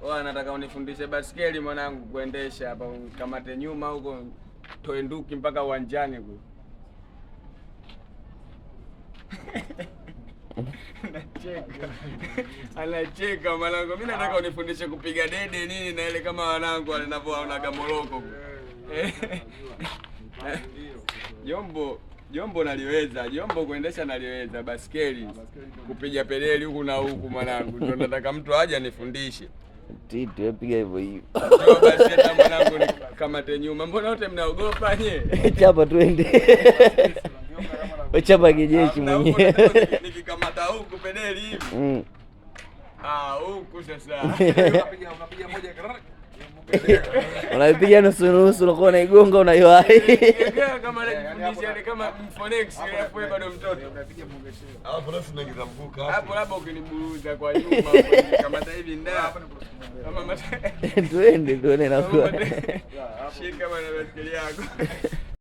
Wewe nataka unifundishe baskeli mwanangu kuendesha hapa, kamate nyuma huko toe nduki mpaka uwanjani huko. Anacheka mwanangu. Mimi nataka unifundishe kupiga dede nini na ile kama wanangu wanavyoona gamoroko. Jombo naliweza. Jombo kuendesha naliweza baskeli. Kupiga pedeli huku na huku mwanangu. Ndio nataka mtu aje anifundishe. Titi piga hivyo hivyo. Ndio basi hata mwanangu kamate nyuma. Mbona wote mnaogopa nye? Chapa twende. Chapa kijeshi mwenyewe. Nikikamata huku pedeli hivi. Huku sasa. Unapiga moja karaka. Unapiga nusu unakuwa unaigonga unaiwahi. Kama anafundisha kama Fonex alafu bado mtoto. Unapiga mongesho. Hapo alafu unaingiza mvuka hapo. Hapo labda ukiniburuza kwa nyuma kama hivi nda. Kama twende na kwa. Shika bana baskeli yako.